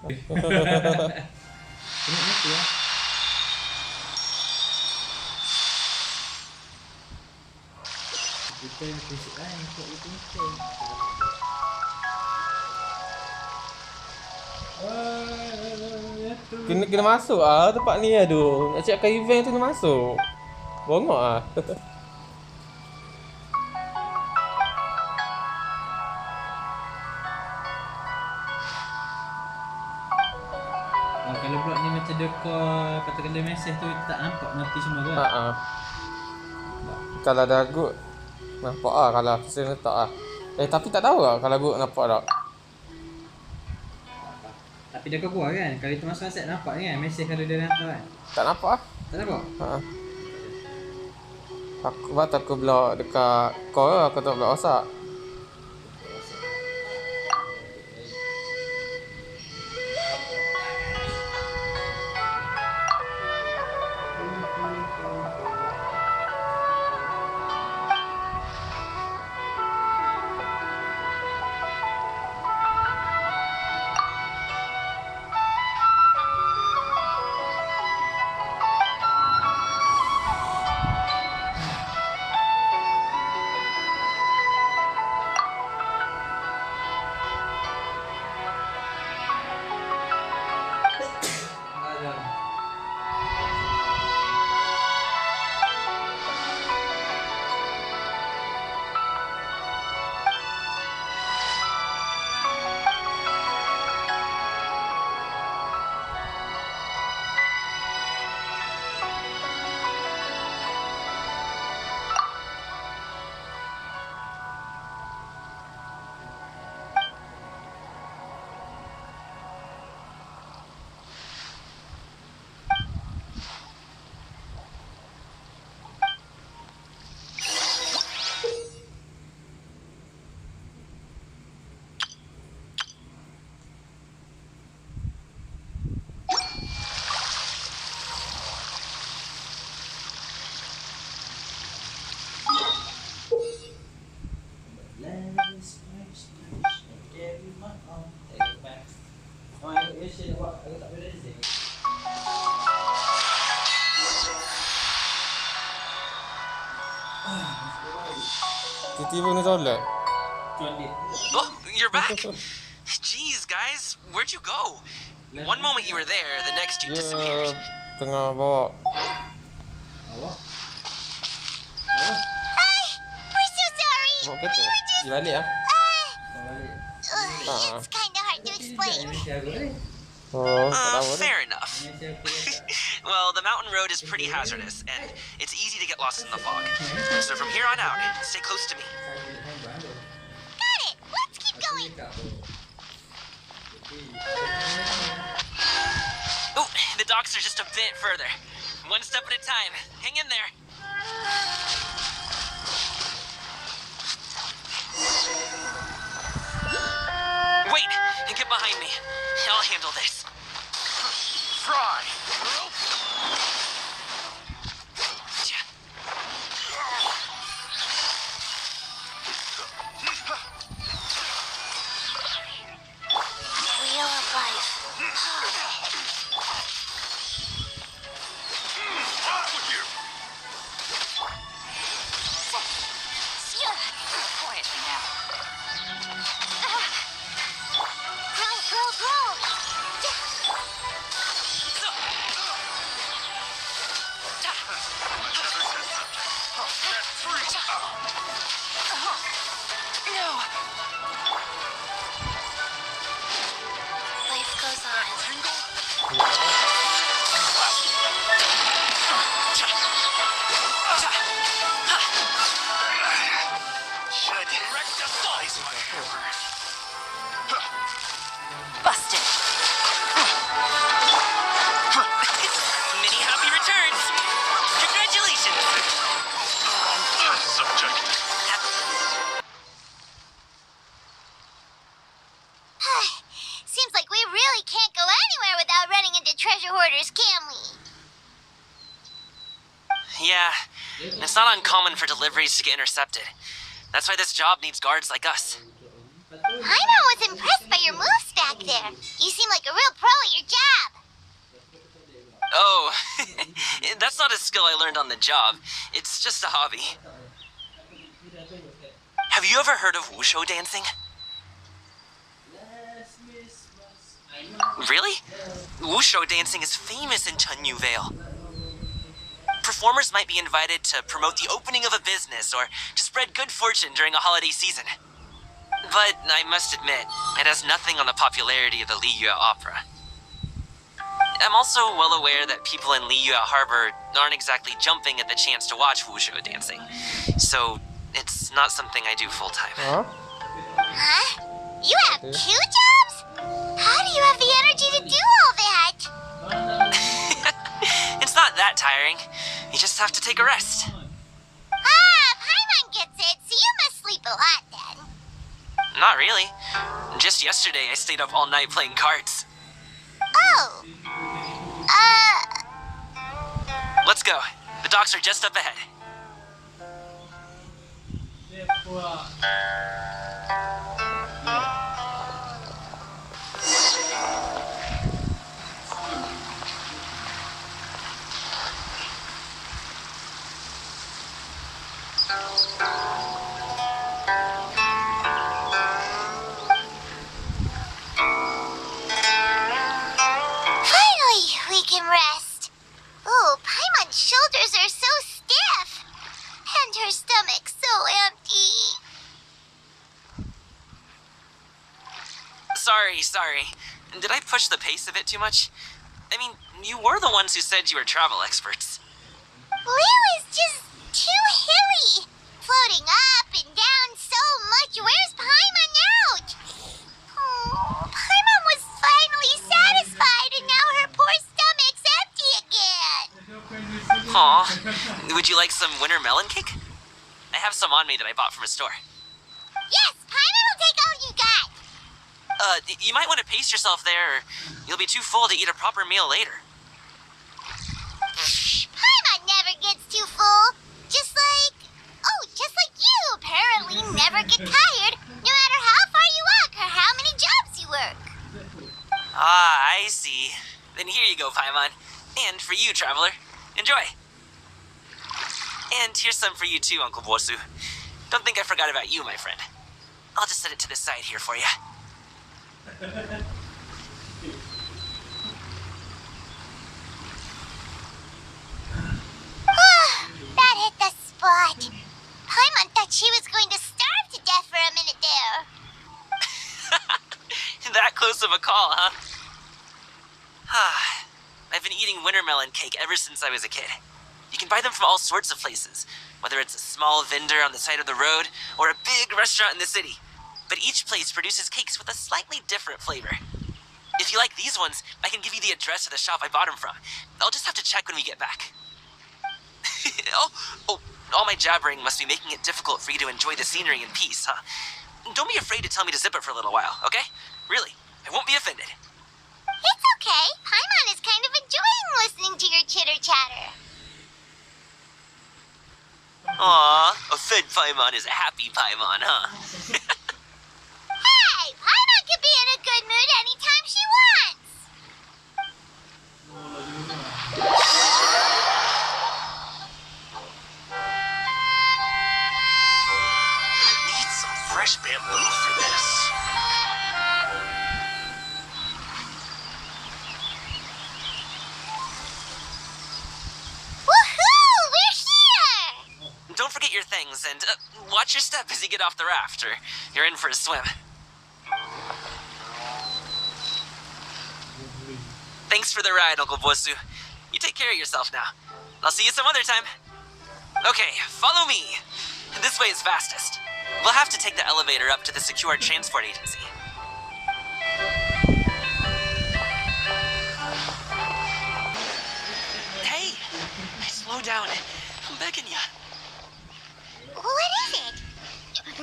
Kena mati lah. Kita yang prinsip lain untuk itu penting. Kena masuk ah tempat ni aduh. Nak cakap event tu kena masuk. Bongok ah. Kalau blok ni macam dekor katakanlah mesej tu tak nampak mati semua tu kan? Ha. Kalau ada gut nampak ah kalau saya letak ah. Tapi tak tahu lah kalau gut nampak tak. Tapi dia keluar kan? Kalau itu masuk aset nampak kan? Mesej kalau dia hantar kan? Tak nampak ah. Tak nampak? Ha. Aku blok dekat call aku tak blok WhatsApp. Tiba-tiba ni toilet. Oh, you're back. Jeez, guys, where'd you go? One moment you were there, the next you disappeared. Tengah bawa. Hi, we're so sorry. Bawa kereta. Dia balik ah. It's kind of hard to explain. Oh, tak tahu dah. Fair enough. Well, the mountain road is pretty hazardous, and it's easy to get lost in the fog. So from here on out, stay close to me. Got it. Let's keep going. Oh, the docks are just a bit further. One step at a time. Hang in there. Wait, get behind me. I'll handle this. Fry. Wheel of life. Quiet me now. Grow. No. Life goes on. Should rectify my hammer. Busted. Many happy returns. Congratulations. Subject. Seems like we really can't go anywhere without running into treasure hoarders, can we? Yeah, it's not uncommon for deliveries to get intercepted. That's why this job needs guards like us. Paimon was impressed by your moves back there. You seem like a real pro at your job. Oh, that's not a skill I learned on the job. It's just a hobby. Have you ever heard of wushu dancing? Really? Wushu dancing is famous in Chunyu Vale. Performers might be invited to promote the opening of a business or to spread good fortune during a holiday season. But I must admit, it has nothing on the popularity of the Liyue Opera. I'm also well aware that people in Liyue Harbor aren't exactly jumping at the chance to watch wushu dancing, so it's not something I do full-time. Huh? Huh? You have 2 jobs? How do you have the energy to do all that? It's not that tiring. You just have to take a rest. Paimon gets it, so you must sleep a lot then. Not really. Just yesterday I stayed up all night playing cards. Oh. Let's go. The docks are just up ahead. Finally, we can rest. Oh, Paimon's shoulders are so stiff. And her stomach so empty. Sorry. Did I push the pace a bit too much? I mean, you were the ones who said you were travel experts. Leo is just too hilly. Floating up and down so much wears Paimon out. Oh, Paimon was finally satisfied and now her poor stomach's empty again. Aw. Would you like some winter melon cake? I have some on me that I bought from a store. Yes, Paimon will take all you got. You might want to pace yourself there, or you'll be too full to eat a proper meal later. Paimon never gets too full. Just like you apparently never get tired, no matter how far you walk or how many jobs you work. Ah, I see. Then here you go, Paimon. And for you, traveler. Enjoy. And here's some for you too, Uncle Bosu. Don't think I forgot about you, my friend. I'll just set it to the side here for you. That hit the spot. Paimon thought she was going to starve to death for a minute there. That close of a call, huh? I've been eating winter melon cake ever since I was a kid. You can buy them from all sorts of places, whether it's a small vendor on the side of the road or a big restaurant in the city. But each place produces cakes with a slightly different flavor. If you like these ones, I can give you the address of the shop I bought them from. I'll just have to check when we get back. All my jabbering must be making it difficult for you to enjoy the scenery in peace, huh? Don't be afraid to tell me to zip it for a little while, okay? Really, I won't be offended. It's okay. Paimon is kind of enjoying listening to your chitter-chatter. Aw, a fed Paimon is a happy Paimon, huh? Hey, Paimon can be in a good mood anytime she wants. Need some fresh bamboo for this. Woohoo! We're here! Don't forget your things, and watch your step as you get off the raft, or you're in for a swim. Thanks for the ride, Uncle Bosu. You take care of yourself now. I'll see you some other time. Okay, follow me. This way is fastest. We'll have to take the elevator up to the secure transport agency. Hey, slow down. I'm begging you. What is it?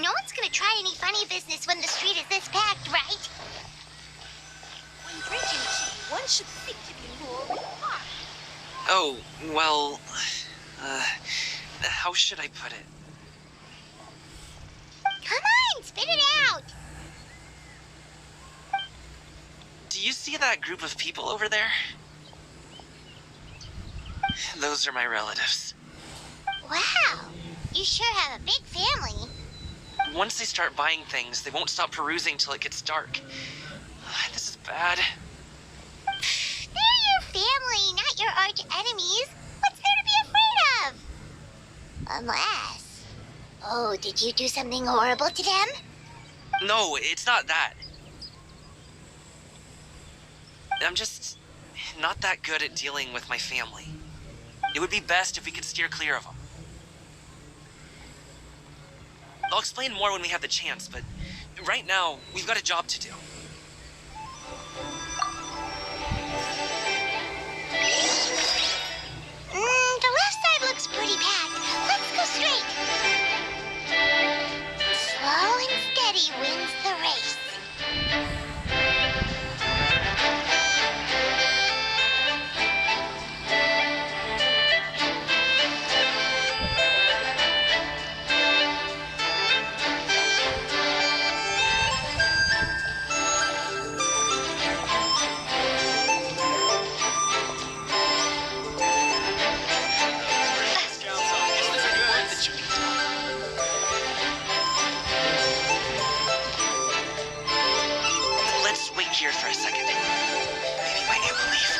No one's gonna try any funny business when the street is this packed, right? When drinking tea, one should think to be more with heart. Oh, well, how should I put it? Come on, spit it out. Do you see that group of people over there? Those are my relatives. Wow, you sure have a big family. Once they start buying things, they won't stop perusing till it gets dark. This is bad. They're your family, not your arch enemies. What's there to be afraid of? Unless... Oh, did you do something horrible to them? No, it's not that. I'm just not that good at dealing with my family. It would be best if we could steer clear of them. I'll explain more when we have the chance, but right now, we've got a job to do. The left side looks pretty packed. Let's go straight. Slow and steady wins the race. Let's wait here for a second. Maybe my aunt will leave.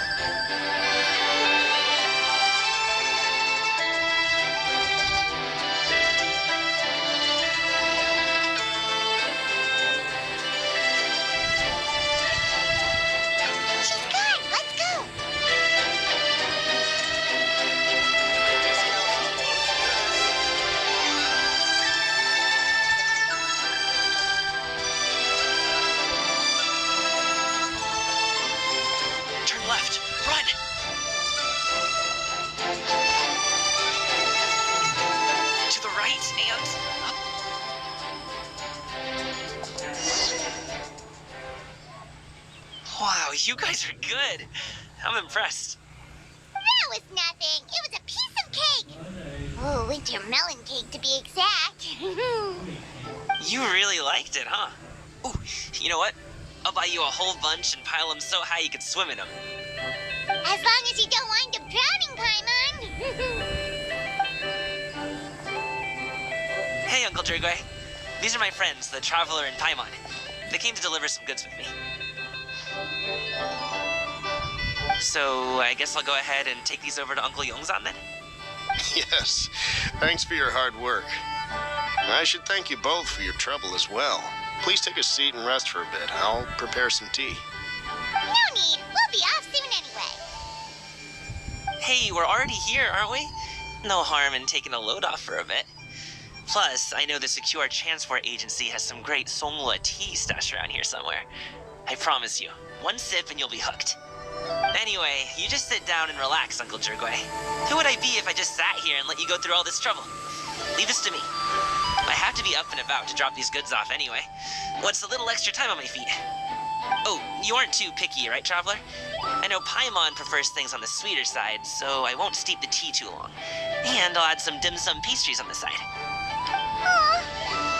She's gone. Let's go. Turn left. Run! To the right and up. Wow, you guys are good. I'm impressed. That was nothing. It was a piece of cake. Oh, winter melon cake to be exact. You really liked it, huh? Ooh, you know what? I'll buy you a whole bunch and pile them so high you could swim in them. As long as you don't wind up drowning, Paimon. Hey, Uncle Jergway. These are my friends, the Traveler and Paimon. They came to deliver some goods with me. So, I guess I'll go ahead and take these over to Uncle Yongzan then? Yes. Thanks for your hard work. I should thank you both for your trouble as well. Please take a seat and rest for a bit. I'll prepare some tea. No need. We'll be off soon anyway. Hey, we're already here, aren't we? No harm in taking a load off for a bit. Plus, I know the Secure Transport Agency has some great Songhua tea stashed around here somewhere. I promise you, one sip and you'll be hooked. Anyway, you just sit down and relax, Uncle Jergway. Who would I be if I just sat here and let you go through all this trouble? Leave this to me. I have to be up and about to drop these goods off anyway. What's a little extra time on my feet? Oh, you aren't too picky, right, Traveler? I know Paimon prefers things on the sweeter side, so I won't steep the tea too long. And I'll add some dim sum pastries on the side. Aw,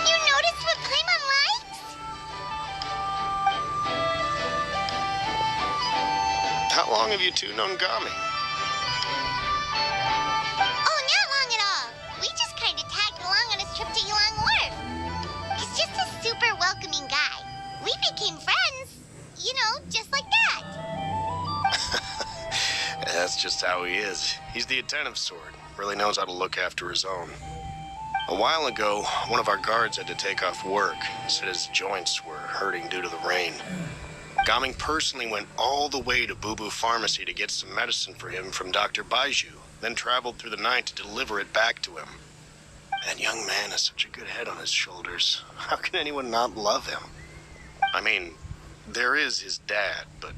you noticed what Paimon likes? How long have you two known Gami? Oh, not long at all. We just kind of tagged along on his trip to Yulong Wharf. He's just a super welcoming guy. We became friends, you know, just like that. That's just how he is. He's the attentive sort. Really knows how to look after his own. A while ago, one of our guards had to take off work. Said his joints were hurting due to the rain. Gaming personally went all the way to Boo Boo Pharmacy to get some medicine for him from Dr. Baiju, then traveled through the night to deliver it back to him. That young man has such a good head on his shoulders. How can anyone not love him? I mean, there is his dad, but,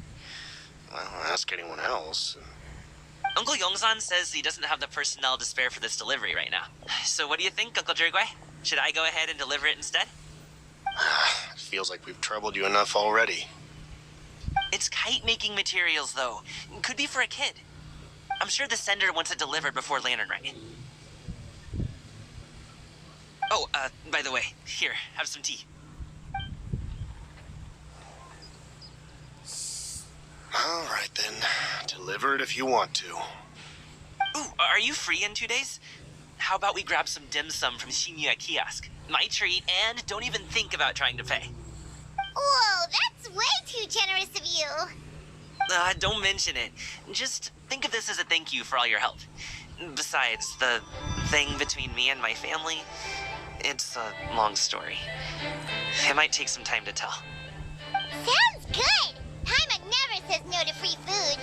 well, ask anyone else. Uncle Yongzan says he doesn't have the personnel to spare for this delivery right now. So what do you think, Uncle Jergway? Should I go ahead and deliver it instead? It feels like we've troubled you enough already. It's kite-making materials, though. Could be for a kid. I'm sure the sender wants it delivered before Lantern Rite. Oh, by the way, here, have some tea. then. Deliver it if you want to. Ooh, are you free in 2 days? How about we grab some dim sum from Shinya Kiosk? My treat, and don't even think about trying to pay. Whoa, that's way too generous of you. Don't mention it. Just think of this as a thank you for all your help. Besides, the thing between me and my family, it's a long story. It might take some time to tell. Sounds good. Paimon never says no to free food.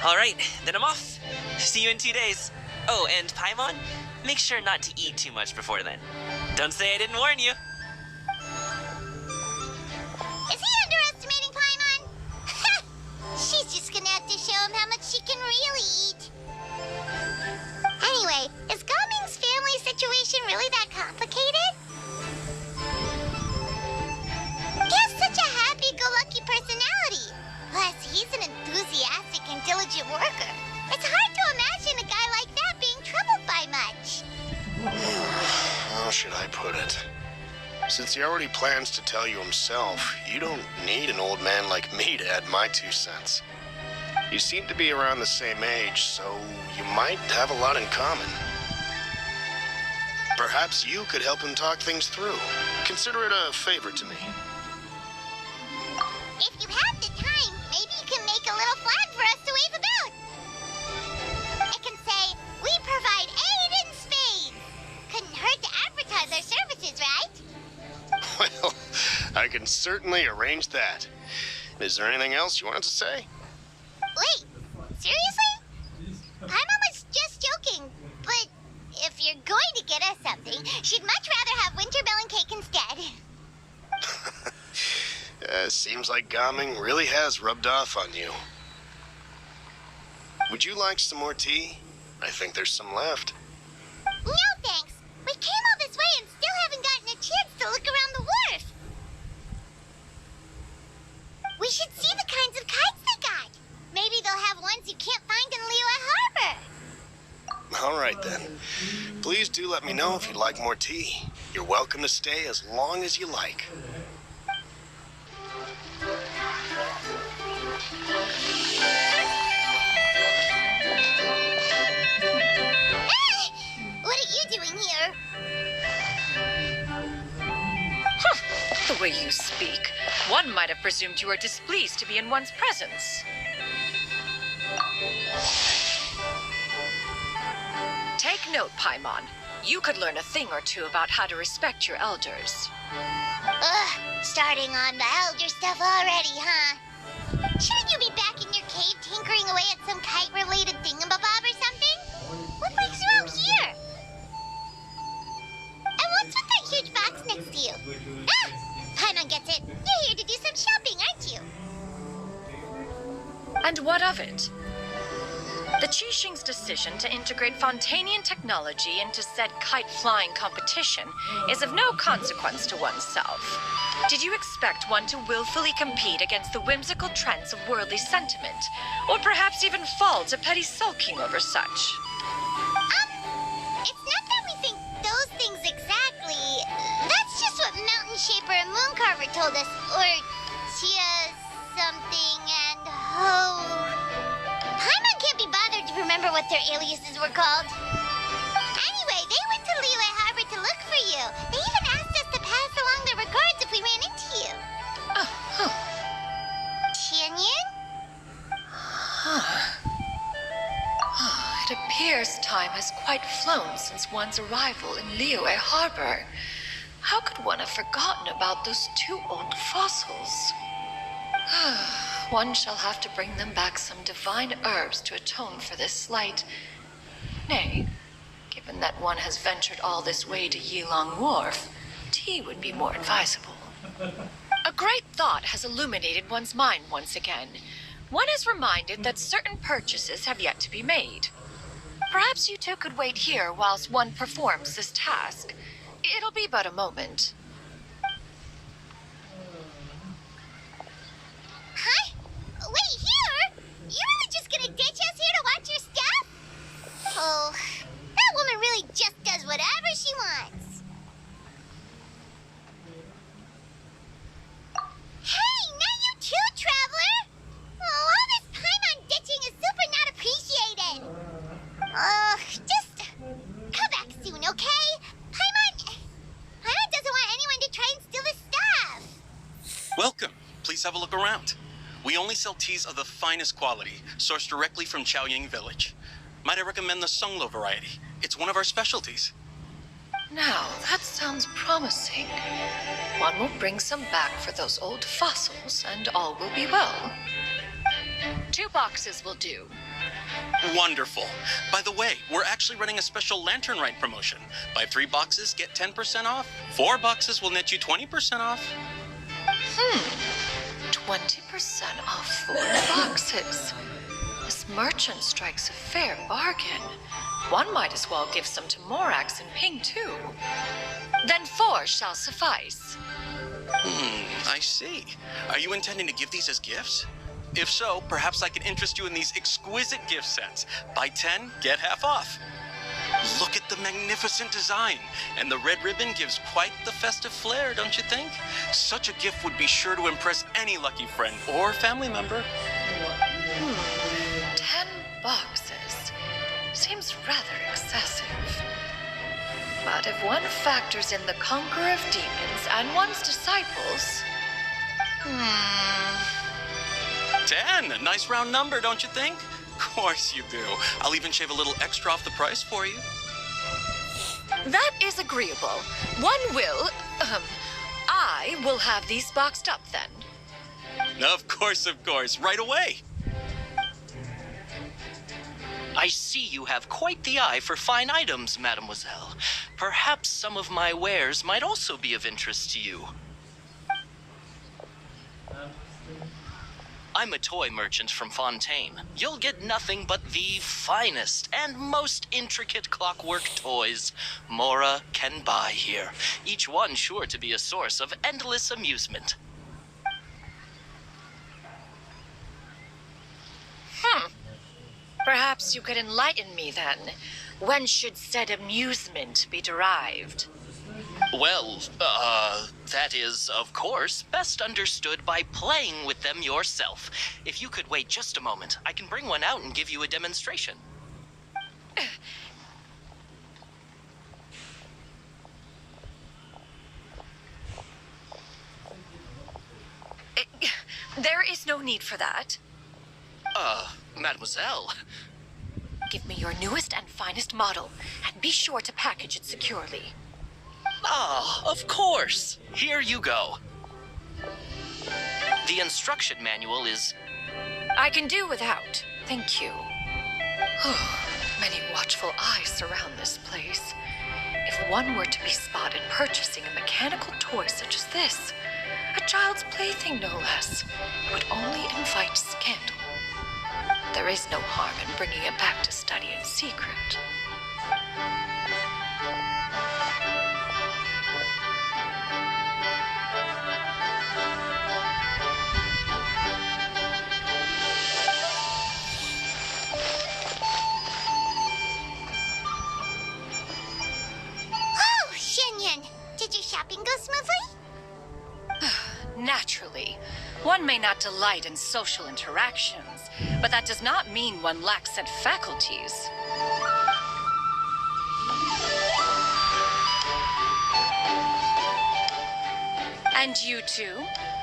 All right, then I'm off. See you in 2 days. Oh, and Paimon, make sure not to eat too much before then. Don't say I didn't warn you. Is he underestimating Paimon? She's just gonna have to show him how much she can really eat. Anyway, is Gaming's family situation really that complicated? He has such a happy-go-lucky personality. Plus, he's an enthusiastic and diligent worker. It's hard to imagine a guy like that being troubled by much. How should I put it? Since he already plans to tell you himself, you don't need an old man like me to add my 2 cents. You seem to be around the same age, so you might have a lot in common. Perhaps you could help him talk things through. Consider it a favor to me. If you have the time, maybe you can make a little flag for us to wave about. It can say, "We provide aid in spades." Couldn't hurt to advertise our services, right? Well, I can certainly arrange that. Is there anything else you wanted to say? Wait, seriously? Paimon was just joking, but if you're going to get us something, she'd much rather have winter melon cake instead. Seems like Gaming really has rubbed off on you. Would you like some more tea? I think there's some left. No thanks. We came all this way and still haven't gotten a chance to look around the wharf. We should see the kinds of kites they got. Maybe they'll have ones you can't find in Liyue Harbor. All right, then. Please do let me know if you'd like more tea. You're welcome to stay as long as you like. What are you doing here? The way you speak, one might have presumed you were displeased to be in one's presence. Take note, Paimon. You could learn a thing or two about how to respect your elders. Ugh, starting on the elder stuff already, huh? Shouldn't you be back in your cave tinkering away at some kite-related thingamabob or something? What brings you out here? And what's with that huge box next to you? Ah! Paimon gets it. You're here to do some shopping, aren't you? And what of it? The Qixing's decision to integrate Fontanian technology into said kite-flying competition is of no consequence to oneself. Did you expect one to willfully compete against the whimsical trends of worldly sentiment, or perhaps even fall to petty sulking over such? It's not that we think those things exactly. That's just what Mountain Shaper and Mooncarver told us, or Chia something and Ho. Paimon can't be bothered to remember what their aliases were called. Anyway, they went to Liyue Harbor to look for you. They even asked us to pass along their regards if we ran into you. Tianyan? It appears time has quite flown since one's arrival in Liyue Harbor. How could one have forgotten about those 2 old fossils? One shall have to bring them back some divine herbs to atone for this slight. Nay, given that one has ventured all this way to Yilong Wharf, tea would be more advisable. A great thought has illuminated one's mind once again. One is reminded that certain purchases have yet to be made. Perhaps you two could wait here whilst one performs this task. It'll be but a moment. Huh? Wait, here? You really just gonna ditch us here to watch your stuff? Oh, that woman really just does whatever she wants. Hey, now you two Welcome. Please have a look around. We only sell teas of the finest quality, sourced directly from Chaoying Village. Might I recommend the Sunglo variety? It's one of our specialties. Now, that sounds promising. One will bring some back for those old fossils, and all will be well. 2 boxes will do. Wonderful. By the way, we're actually running a special Lantern Rite promotion. Buy 3 boxes, get 10% off. 4 boxes will net you 20% off. 20% off 4 boxes. This merchant strikes a fair bargain. One might as well give some to Morax and Ping, too. Then 4 shall suffice. I see. Are you intending to give these as gifts? If so, perhaps I can interest you in these exquisite gift sets. Buy 10, get half off. Look at the magnificent design, and the red ribbon gives quite the festive flair, don't you think? Such a gift would be sure to impress any lucky friend or family member. 10 boxes. Seems rather excessive. But if one factors in the conqueror of demons and one's disciples... 10, a nice round number, don't you think? Of course you do. I'll even shave a little extra off the price for you. That is agreeable. One will... I will have these boxed up then. Of course, right away. I see you have quite the eye for fine items, mademoiselle. Perhaps some of my wares might also be of interest to you. I'm a toy merchant from Fontaine. You'll get nothing but the finest and most intricate clockwork toys Mora can buy here. Each one sure to be a source of endless amusement. Perhaps you could enlighten me then. When should said amusement be derived? Well, that is, of course, best understood by playing with them yourself. If you could wait just a moment, I can bring one out and give you a demonstration. There is no need for that. Mademoiselle. Give me your newest and finest model, and be sure to package it securely. Ah, of course. Here you go. The instruction manual is... I can do without, thank you. Many watchful eyes surround this place. If one were to be spotted purchasing a mechanical toy such as this, a child's plaything no less, it would only invite scandal. There is no harm in bringing it back to study in secret. Oh, Shenyan! Did your shopping go smoothly? Naturally, one may not delight in social interactions, but that does not mean one lacks said faculties. And you two?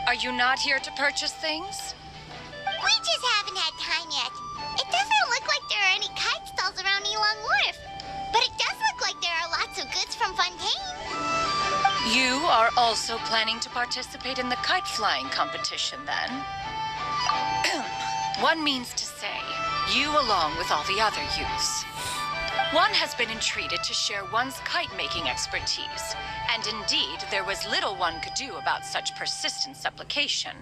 Are you not here to purchase things? We just haven't had time yet. It doesn't look like there are any kite stalls around Elong Wharf, but it does look like there are lots of goods from Fontaine. You are also planning to participate in the kite flying competition, then? One means to say, you along with all the other youths. One has been entreated to share one's kite-making expertise, and indeed, there was little one could do about such persistent supplication.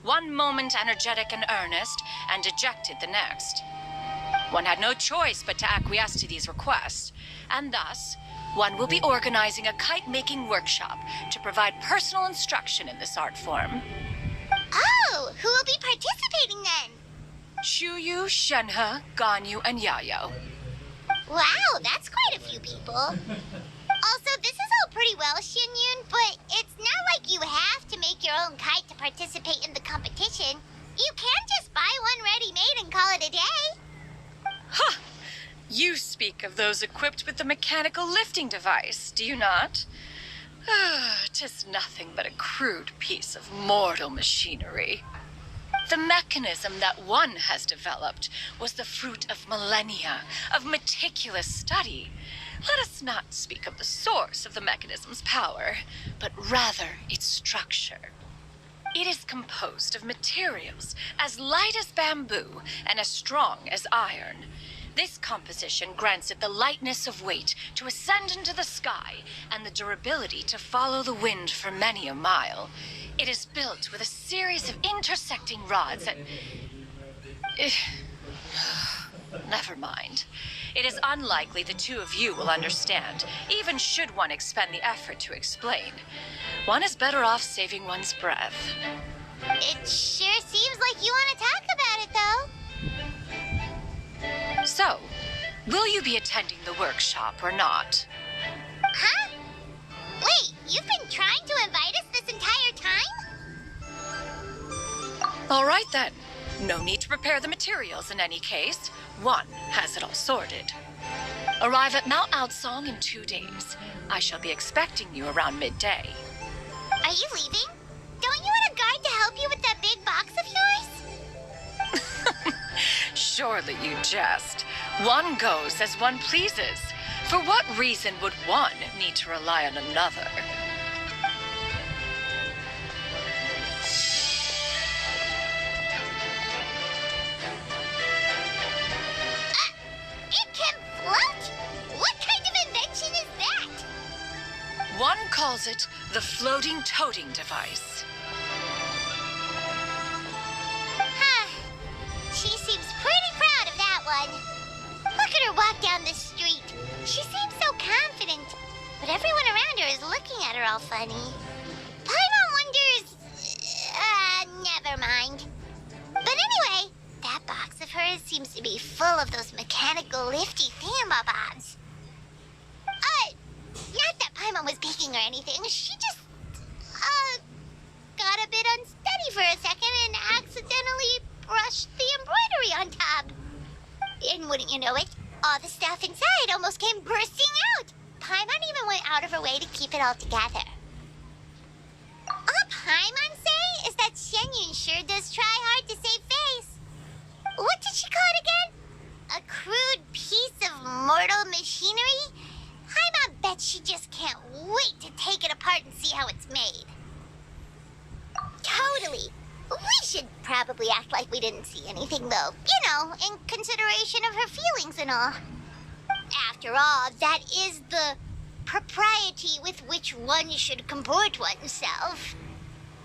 One moment energetic and earnest, and dejected the next. One had no choice but to acquiesce to these requests, and thus, one will be organizing a kite-making workshop to provide personal instruction in this art form. Oh, who will be participating then? Chuyu, Shenhe, Ganyu, and Yayo. Wow, that's quite a few people. Also, this is all pretty well, Xinyun, but it's not like you have to make your own kite to participate in the competition. You can just buy one ready-made and call it a day. Ha! You speak of those equipped with the mechanical lifting device, do you not? 'Tis nothing but a crude piece of mortal machinery. The mechanism that one has developed was the fruit of millennia of meticulous study. Let us not speak of the source of the mechanism's power, but rather its structure. It is composed of materials as light as bamboo and as strong as iron. This composition grants it the lightness of weight to ascend into the sky and the durability to follow the wind for many a mile. It is built with a series of intersecting rods that... Never mind. It is unlikely the two of you will understand, even should one expend the effort to explain. One is better off saving one's breath. It sure seems like you want to talk about it, though. So, will you be attending the workshop or not? Huh? Wait, you've been trying to invite us this entire time? All right then. No need to prepare the materials in any case. One has it all sorted. Arrive at Mount Outsong in 2 days. I shall be expecting you around midday. Are you leaving? Don't you want a guard to help you with that big box of yours? Surely you jest. One goes as one pleases. For what reason would one need to rely on another? It can float? What kind of invention is that? One calls it the floating toting device. Huh. She seems pretty proud of that one. Look at her walk down the street. She seems so confident, but everyone around her is looking at her all funny. Paimon wonders... never mind. But anyway, that box of hers seems to be full of those mechanical lifty thingamabobs. Not that Paimon was peeking or anything. She just, got a bit unsteady for a second and accidentally brushed the embroidery on top. And wouldn't you know it, all the stuff inside almost came bursting out. Paimon even went out of her way to keep it all together. All Paimon say is that Shenyun sure does try hard to save face. What did she call it again? A crude piece of mortal machinery? Paimon bet she just can't wait to take it apart and see how it's made. Totally. We should probably act like we didn't see anything, though. You know, in consideration of her feelings and all. After all, that is the propriety with which one should comport oneself.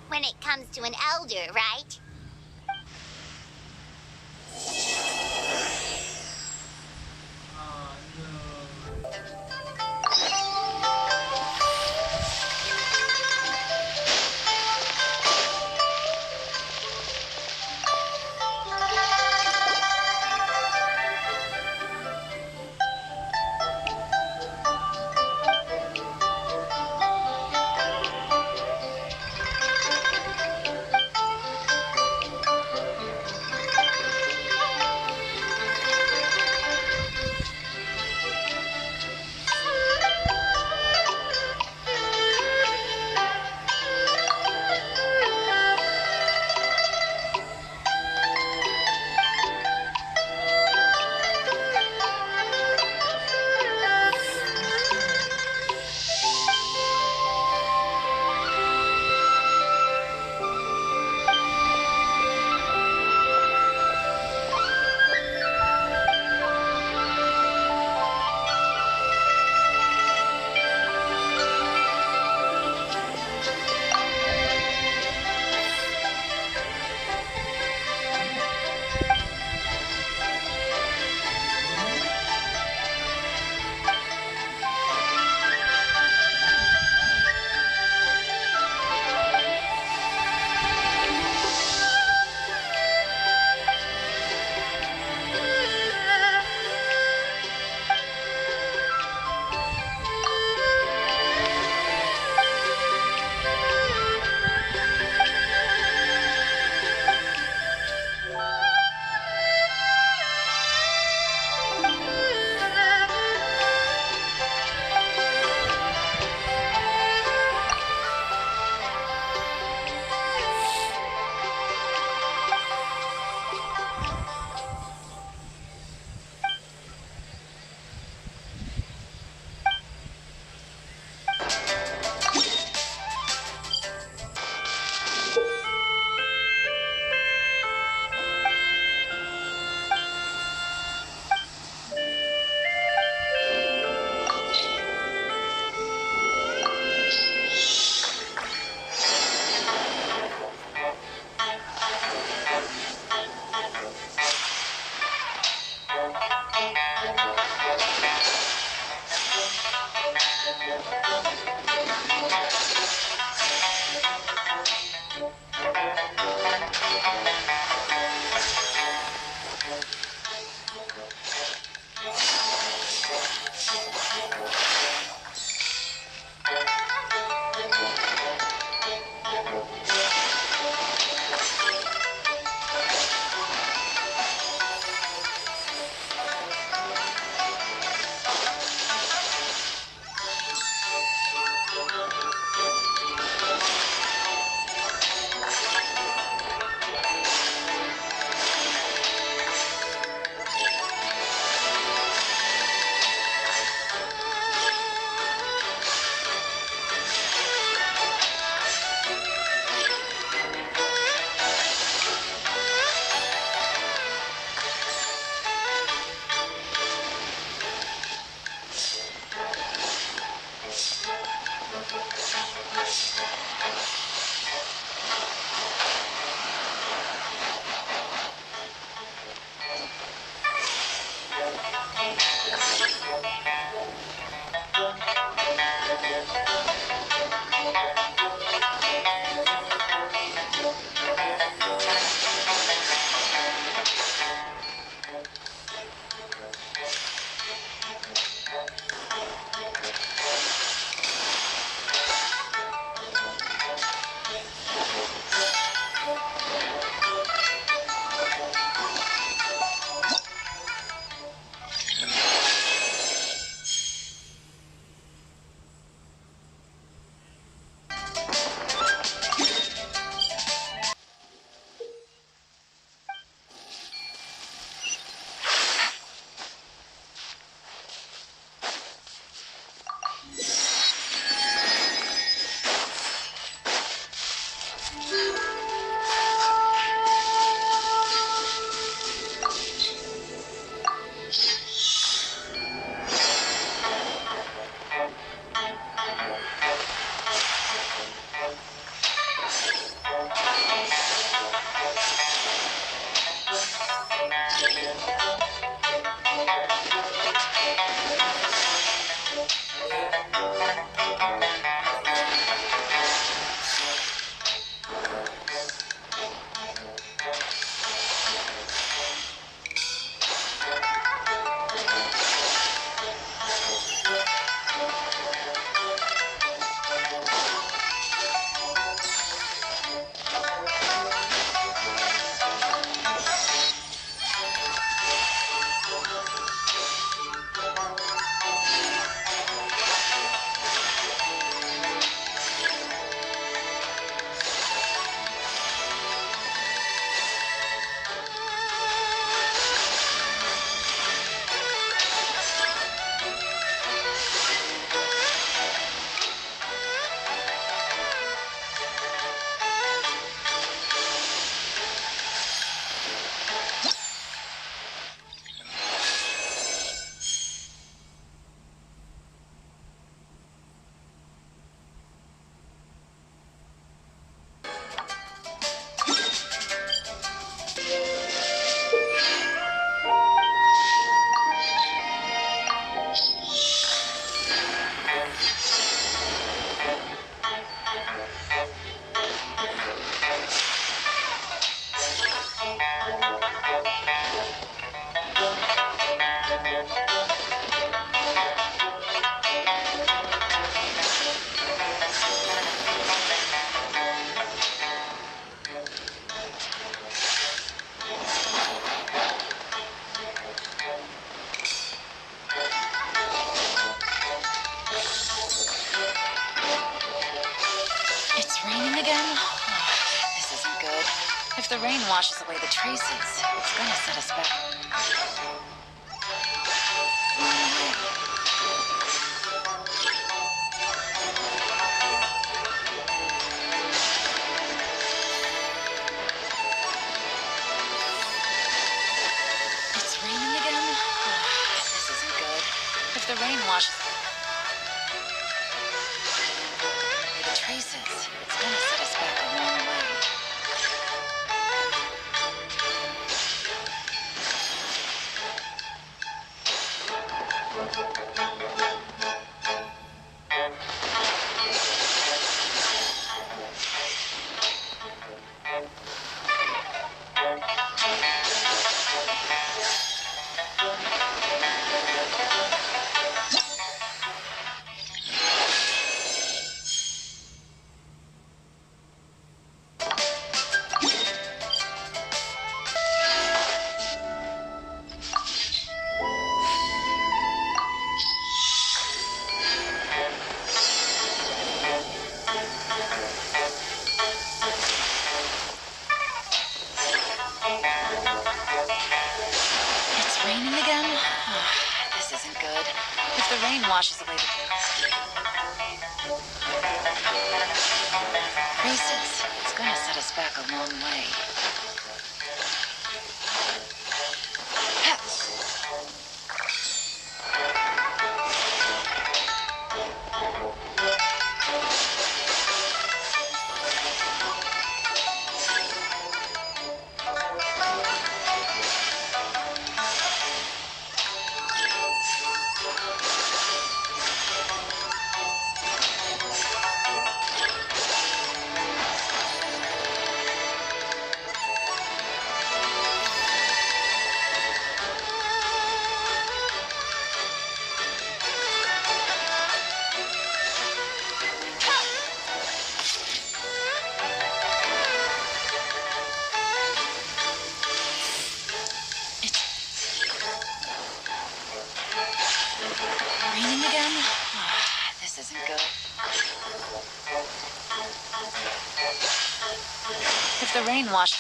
When it comes to an elder, right? If the rain washes away the traces, it's gonna set us back. It's raining again? This isn't good. If the rain washes away the traces, it's gonna set us back a long way. Raining again? This isn't good. If the rain washes away the traces, it's gonna set us back a long way. Raining again? This isn't good. If the rain washes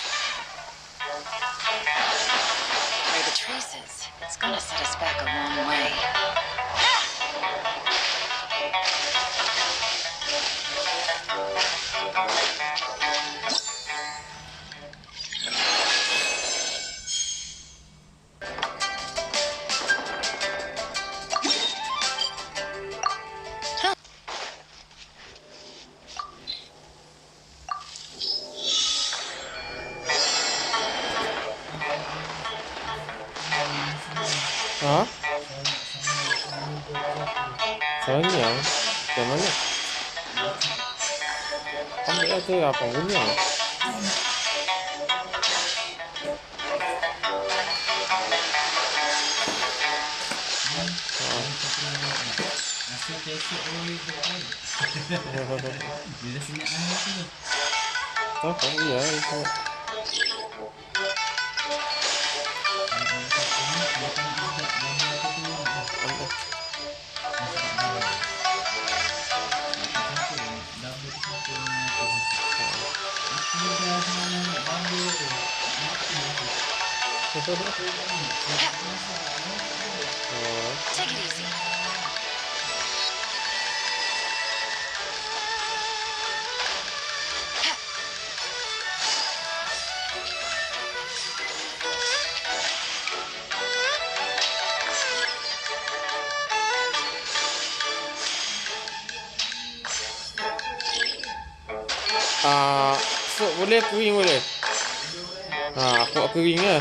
away the traces, it's gonna set us back a long way. Ha? Sayang. Yang mana? Ambil aja apa punya? Asal besok boleh buat. Bila senyap air tu. Tak kan dia itu. Take it easy. So boleh aku ring boleh? Aku ring lah.